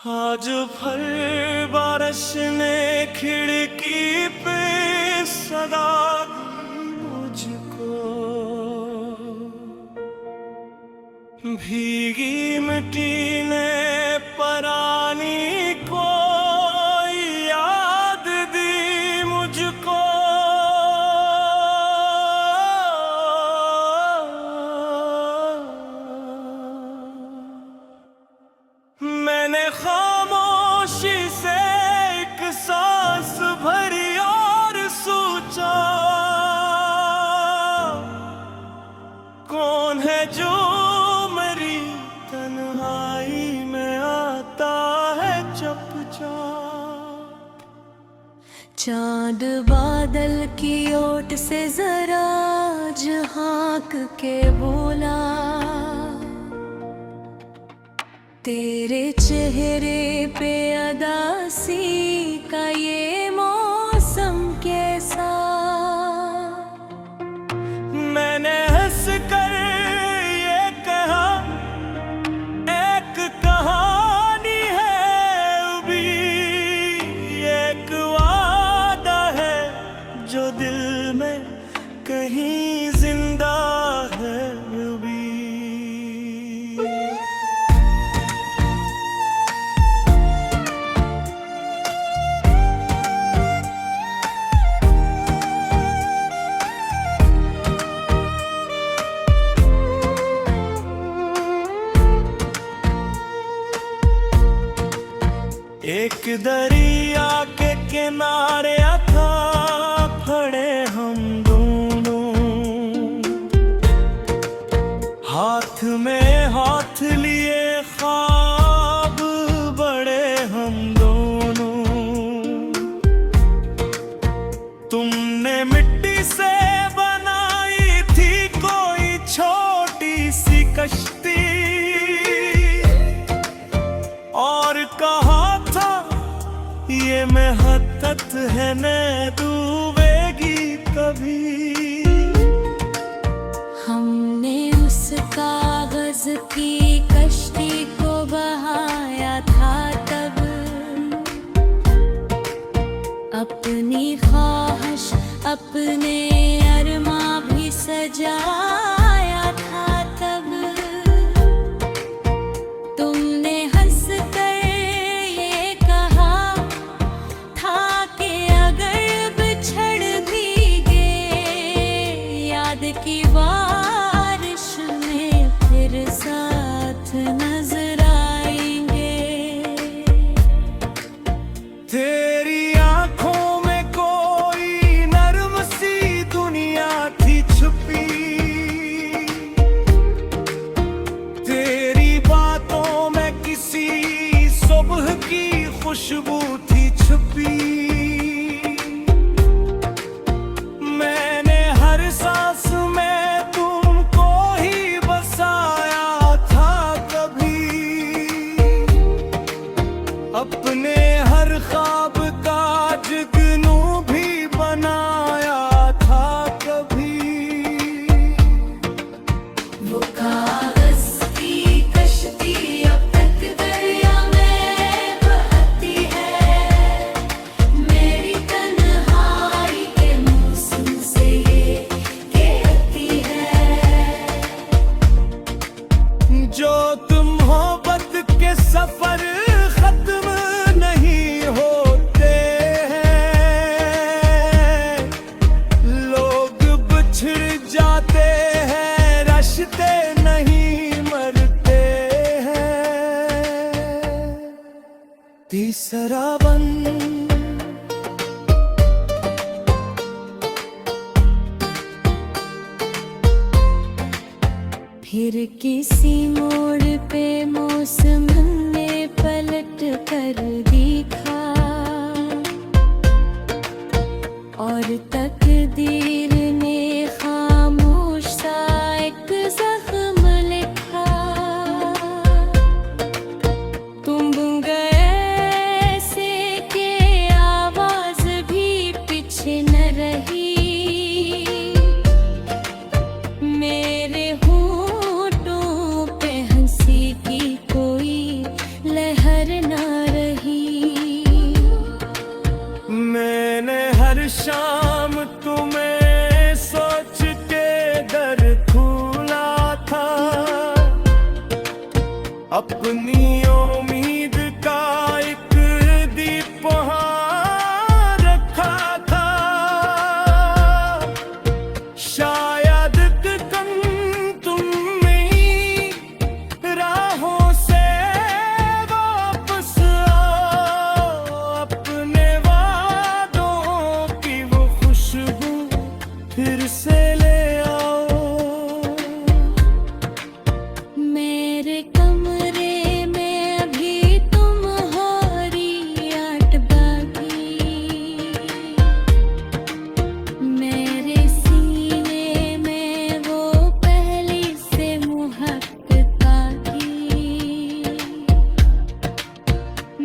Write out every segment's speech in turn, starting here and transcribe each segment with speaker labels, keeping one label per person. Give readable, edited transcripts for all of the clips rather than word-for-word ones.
Speaker 1: आज फल बारिशने खिड़की पे सदा मुझको, भीगी मिट्टी ने परानी को याद दी मुझको। मैंने खामोशी से एक सांस भरी और सोचा, कौन है जो मेरी तन्हाई में आता है चुपचाप।
Speaker 2: चांद बादल की ओट से जरा झांक के बोला, तेरे चेहरे पे अदासी का ये मौसम कैसा।
Speaker 1: मैंने हंस कर ये कहा, एक कहानी है अभी, एक वादा है जो दिल में कहीं जिंदा है अभी। एक दरिया के किनारे था खड़े हम दोनों, हाथ में हाथ लिए ख्वाब बड़े हम दोनों। तुमने मिट्टी से बनाई थी कोई छोटी सी कश्ती, और कहा ये मेहनत है न डूबेगी कभी।
Speaker 2: हमने उस कागज की कश्ती को बहाया था तब, अपनी ख्वाहिश अपने अरमा भी सजाया था तब। तुमने हंस कर ये कहा था कि अगर बिछड़ भी गए याद की बारिश में फिर साथ नजर आएंगे।
Speaker 1: तेरी आंखों में कोई नर्म सी दुनिया थी छुपी, तेरी बातों में किसी सुबह की खुशबू थी छुपी। मैंने हर सांस में तुमको ही बसाया था कभी, अपने हर ख्वाब का जुगनू भी बनाया था कभी।
Speaker 2: वो कागज की कश्ती अब तक दरिया में बहती है, मेरी तन्हाई के मौसम से ये कहती है।
Speaker 1: जो तुम मोहब्बत के सफर खत्म नहीं होते हैं, लोग बिछड़ जाते हैं, रिश्ते नहीं मरते हैं। तीसरा बंद
Speaker 2: फिर किसी मोड़ पे मौसम ने पलट कर देखा, और तकदीर ने खामोश सा एक जख्म लिखा। तुम गए से के आवाज भी पीछे न रही, मेरे होठों पे हंसी की कोई
Speaker 1: अपनी उम्मीद का एक दीप वहाँ रखा था। शायद कन तुम में राहों से वापस आओ, अपने वादों की वो खुशबू फिर से ले आओ।
Speaker 2: मेरे कमरे में अभी तुम्हारी आट बाकी, मेरे सीने में वो पहली से मुहब्बत की।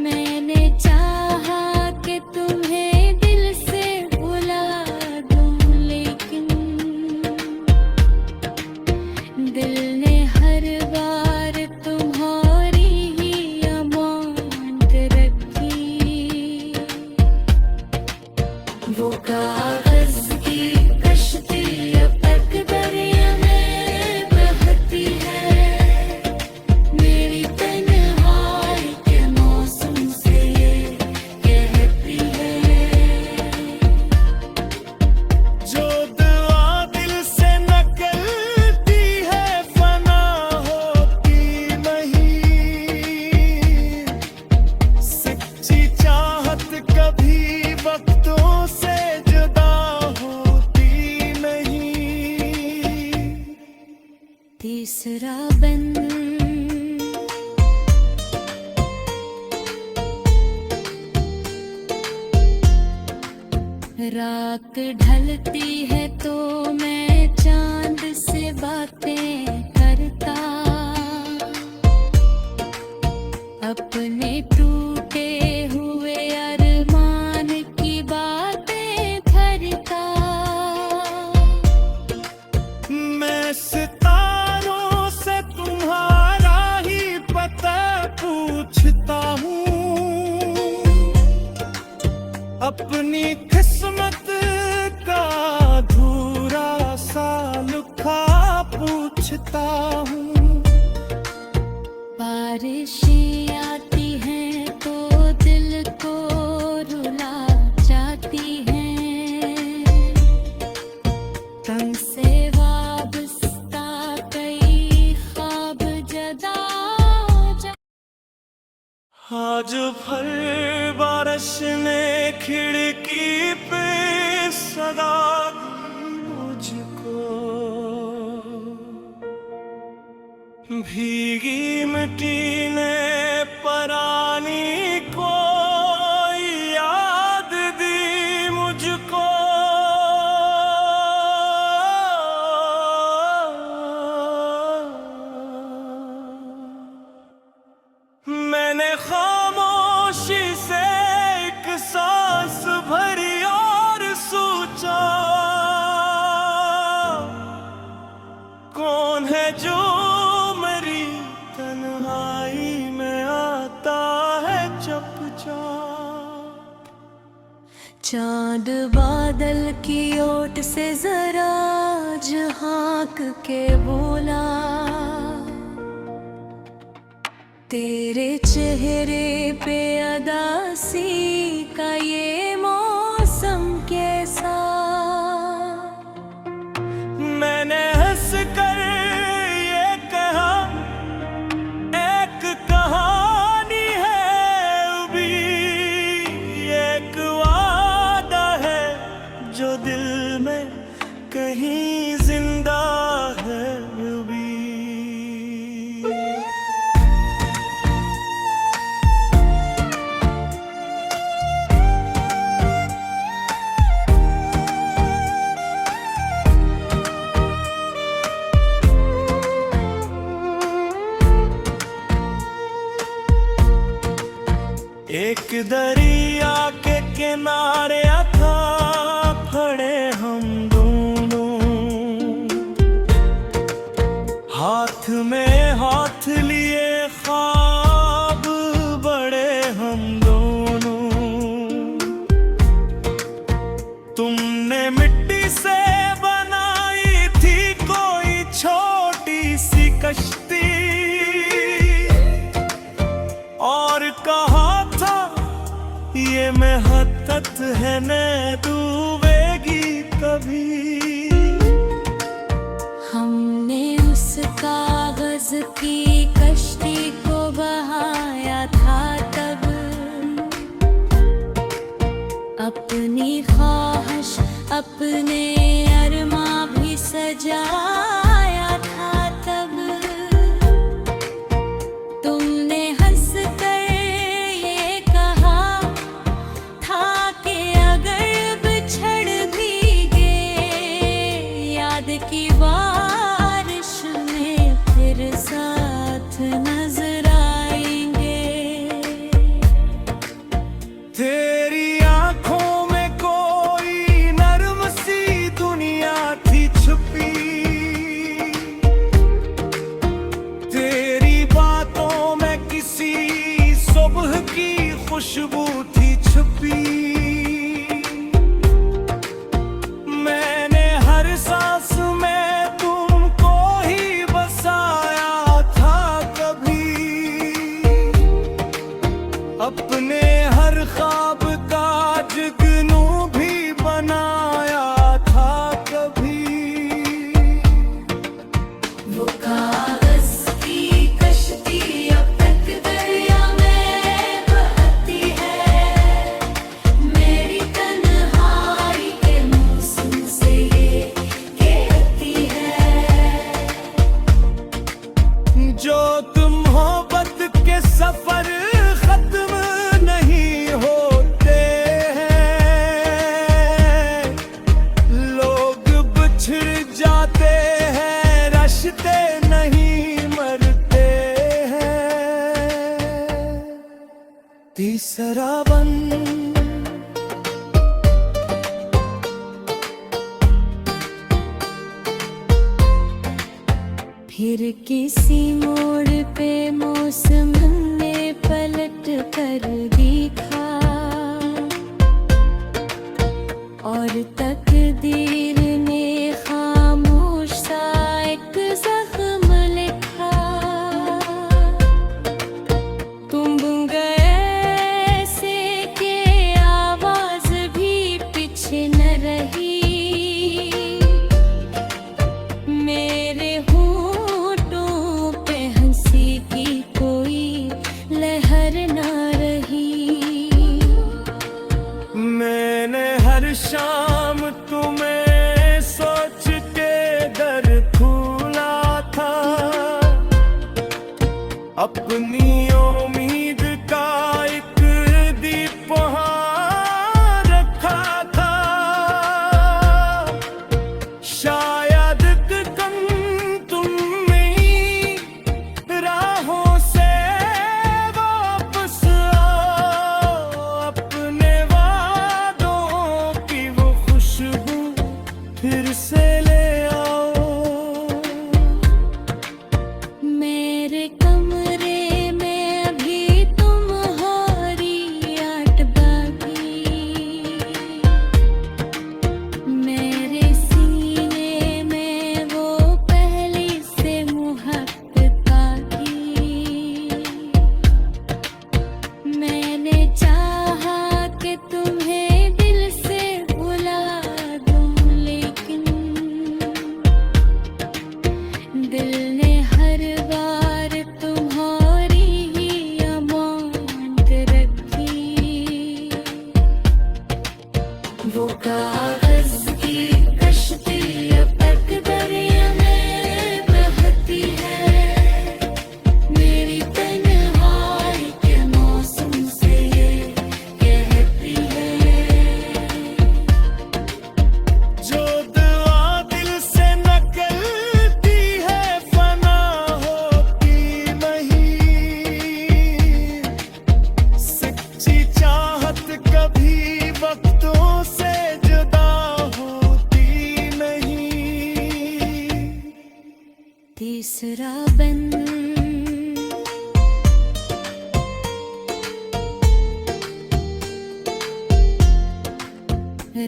Speaker 2: मैंने चाहा कि तुम्हें दिल से भुला दूं, लेकिन दिल ने हर बार तुम्हारी ही अमानत रखी। वो कागज की कश्ती अब तक दरिया में बहती है, मेरी तन्हाई के मौसम से ये कहती है।
Speaker 1: जो दुआ दिल से निकलती है फना होती नहीं, सच्ची चाहत कभी वक्तों से जुदा होती नहीं।
Speaker 2: तीसरा बंद रात ढलती है तो मैं चांद से बातें करता, अपने टूटे हुए अरमान की बातें करता।
Speaker 1: मैं सितारों से तुम्हारा ही पता पूछता हूँ, अपनी किस्मत का अधूरा सा लुका पूछता हूँ।
Speaker 2: बारिशें आती हैं तो दिल को रुला जाती हैं, तन से वाबस्ता कई ख्वाब जदा
Speaker 1: आज भर बारिश ने खिड़की पे सदा मुझको, भीगी मिट्टी ने परानी को याद दी मुझको। मैंने खामोशी से एक सांस भरी और सोचा, कौन है जो मेरी तन्हाई में आता है चुपचाप।
Speaker 2: चांद बादल की ओट से जरा झांक के बोला, तेरे चेहरे पे अदासी का ये मौसम कैसा।
Speaker 1: मैंने हंस कर ये कहा, एक कहानी है अभी, एक वादा है जो दिल में कहीं जिंदा है अभी। एक दरिया के किनारे था खड़े हम दोनों, हाथ में हाथ लिए ख्वाब बड़े हम दोनों। तुमने मिट्टी से बनाई थी कोई छोटी सी कश्ती, में हत्तत है न डूबेगी कभी।
Speaker 2: हमने उस कागज की कश्ती को बहाया था तब, अपनी ख्वाहिश अपने अरमां भी सजाया था तब। तुमने हंस कर ये कहा था कि अगर बिछड़ भी गए याद की बारिश में फिर साथ नजर आएंगे।
Speaker 1: तेरी आंखों में कोई नर्म सी दुनिया थी छुपी, तेरी बातों में किसी सुबह की खुशबू थी छुपी। मैंने हर सांस में तुमको ही बसाया था कभी, अपने हर ख्वाब का जुगनू भी बनाया था कभी।
Speaker 2: वो कागज की कश्ती अब तक दरिया में बहती है, मेरी तन्हाई के मौसम से ये कहती है।
Speaker 1: जो तुम मोहब्बत के सफर खत्म नहीं होते हैं, लोग बिछड़ जाते हैं, रिश्ते नहीं मरते हैं। तीसरा बंद
Speaker 2: फिर किसी मोड़ पे मौसम ने पलट कर देखा, और तकदीर ने खामोश सा एक जख्म लिखा। तुम गए से के आवाज भी पीछे न रही, मेरे होठों पे हंसी की कोई लहर ना रही।
Speaker 1: मैंने हर शाम तुम्हें सोच के दर खोला था, अपनी उम्मीद का एक दीप वहाँ रखा था। शायद कम तुम मेरी राहों से वापस आओ, अपने वादों की वो खुशबू फिर से ले आओ।
Speaker 2: मेरे कमरे में अभी तुम्हारी आट बाकी, मेरे सीने में वो पहली से मुहब्बत की। मैंने चाहा कि तुम्हें दिल से भुला दूं, लेकिन दिल ने हर बार तुम्हारी ही अमानत रखी। वो कागज की कश्ती अब तक दरिया में बहती है, मेरी तन्हाई के मौसम से ये कहती है।
Speaker 1: जो दुआ दिल से निकलती है फना होती नहीं, सच्ची चाहत कभी वक्तों से जुदा होती नहीं।
Speaker 2: तीसरा बंद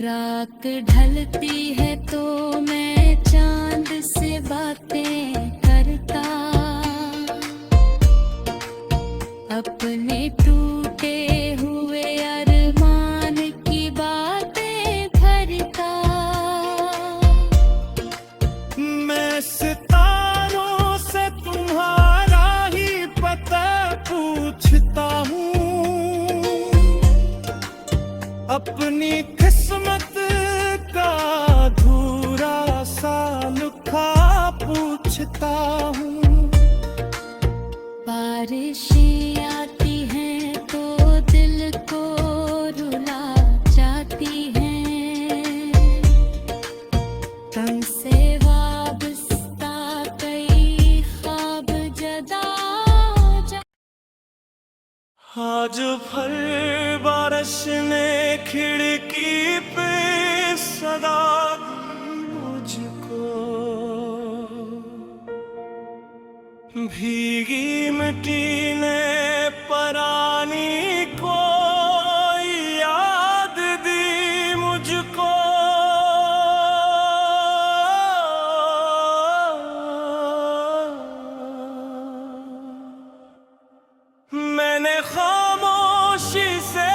Speaker 2: रात ढलती है तो मैं चांद से बातें करता, अपने टूटे हुए अरमान
Speaker 1: अपनी किस्मत का अधूरा सा लुखा पूछता हूँ।
Speaker 2: बारिशें आती हैं तो दिल को रुला जाती हैं, तन से वाबस्ता कई ख्वाब जदा
Speaker 1: आज भर बारिश ने खिड़की पे सदा मुझको, भीगी मिट्टी ने परानी को याद दी मुझको। मैंने खामोशी से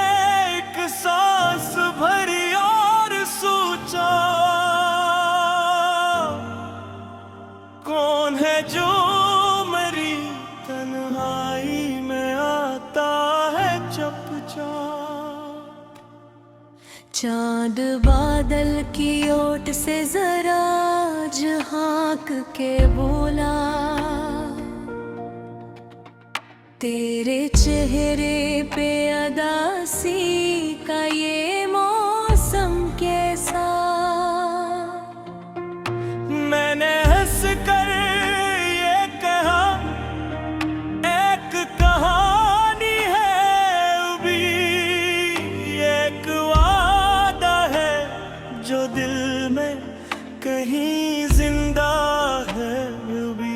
Speaker 1: एक सांस भरी और सोचा, कौन है जो मेरी तन्हाई में आता है चुपचाप।
Speaker 2: चांद बादल की ओट से जरा झांक के बोला, तेरे चेहरे पे अदासी का ये मौसम कैसा।
Speaker 1: मैंने हंस कर ये कहा, एक कहानी है अभी, एक वादा है जो दिल में कहीं जिंदा है अभी।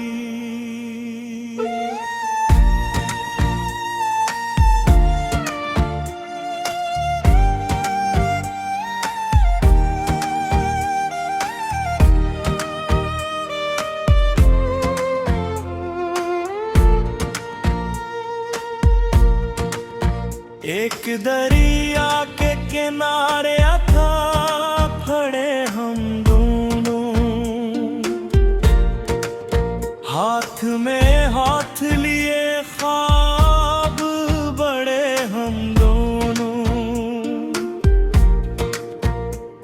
Speaker 1: एक दरिया के किनारे था खड़े हम दोनों, हाथ में हाथ लिए ख्वाब बड़े हम दोनों।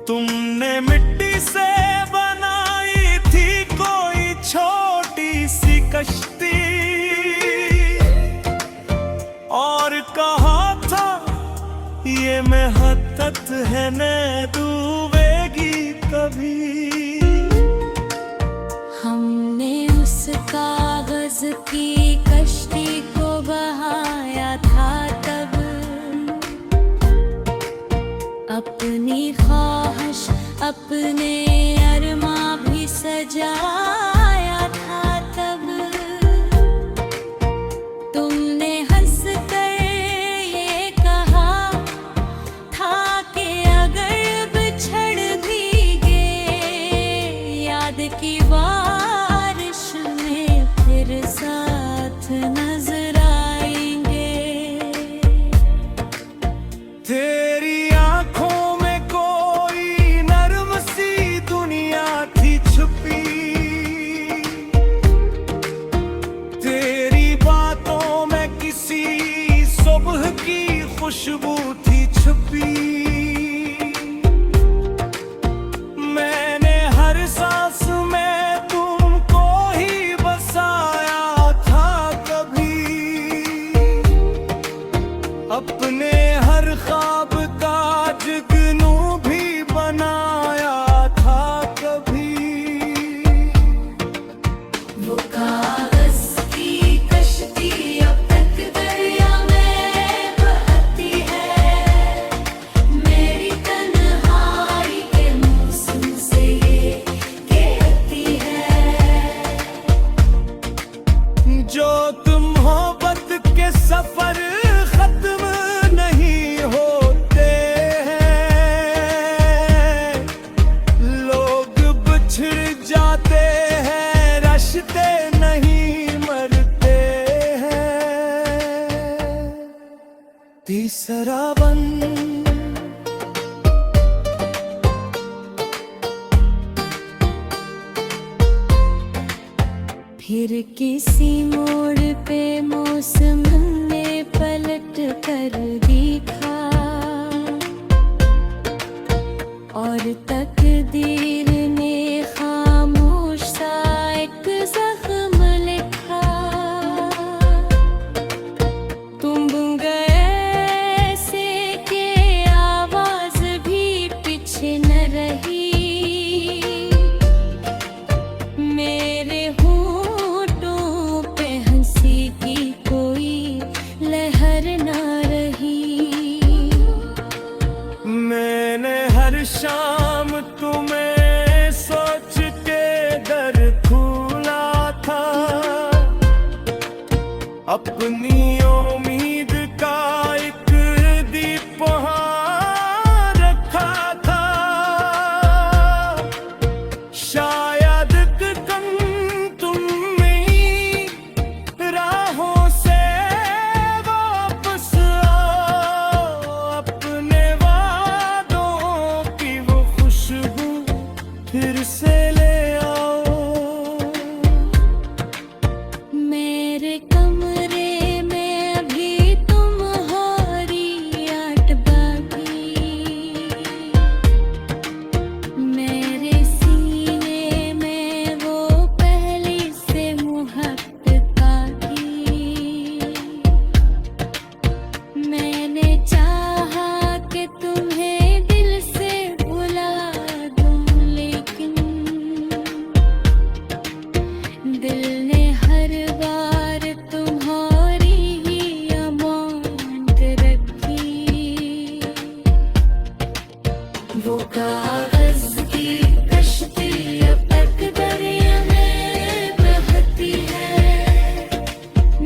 Speaker 1: तुमने मिट्टी से बनाई थी कोई छोटी सी कश्ती, और कहा ये मेहनत है न डूबेगी कभी।
Speaker 2: हमने उस कागज की कश्ती को बहाया था तब, अपनी ख्वाहिश अपने अरमां भी सजाया था तब। तुमने हंस कर ये कहा था कि अगर बिछड़ भी गए याद की बारिश में फिर साथ नजर आएंगे।
Speaker 1: तेरी आंखों में कोई नर्म सी दुनिया थी छुपी, तेरी बातों में किसी सुबह की खुशबू थी छुपी। मैंने हर सांस में तुमको ही बसाया था कभी, अपने हर ख्वाब का जुगनू भी बनाया था कभी।
Speaker 2: वो कागज की कश्ती अब तक दरिया में बहती है, मेरी तन्हाई के मौसम से ये कहती है।
Speaker 1: जो तुम मोहब्बत के सफर खत्म नहीं होते हैं, लोग बिछड़ जाते हैं, रिश्ते नहीं मरते हैं। तीसरा बंद
Speaker 2: फिर किसी मोड़ पे मौसम ने पलट कर देखा,
Speaker 1: अपनी उम्मीद का एक दीप वहाँ रखा था। शायद कम तुम में राहों से वापस आओ, अपने वादों की वो खुशबू फिर से ले आओ।
Speaker 2: मेरे कमरे में अभी तुम्हारी आट बाकी, मेरे सीने में वो पहली से मुहब्बत की। मैंने चाहा कि तुम्हें दिल से भुला दूं, लेकिन दिल ने हर बार तुम्हारी ही अमानत रखी। वो कागज की कश्ती अब तक दरिया में बहती है,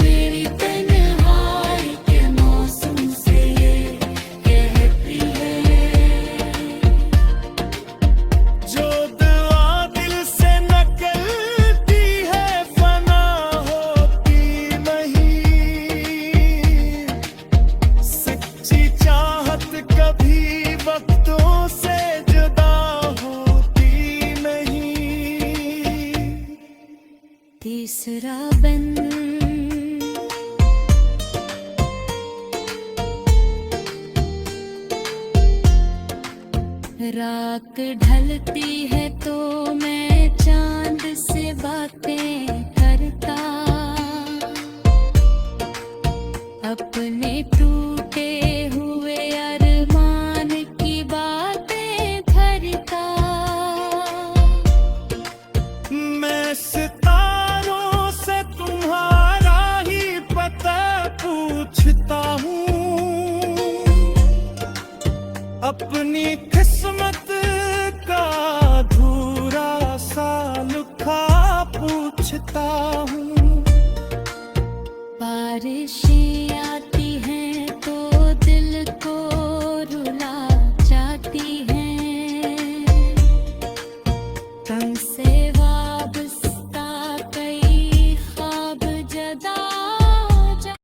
Speaker 2: मेरी तन्हाई के मौसम से ये कहती है।
Speaker 1: जो दुआ दिल से निकलती है फना होती नहीं, सच्ची चाहत कभी वक्तों से जुदा होती नहीं।
Speaker 2: तीसरा बंद रात ढलती है तो मैं चांद से बातें करता, अपने टूटे हुए अरमान की बातें करता।
Speaker 1: मैं सितारों से तुम्हारा ही पता पूछता हूँ, अपनी किस्मत का अधूरा सा लुका पूछता हूँ।
Speaker 2: बारिशें आती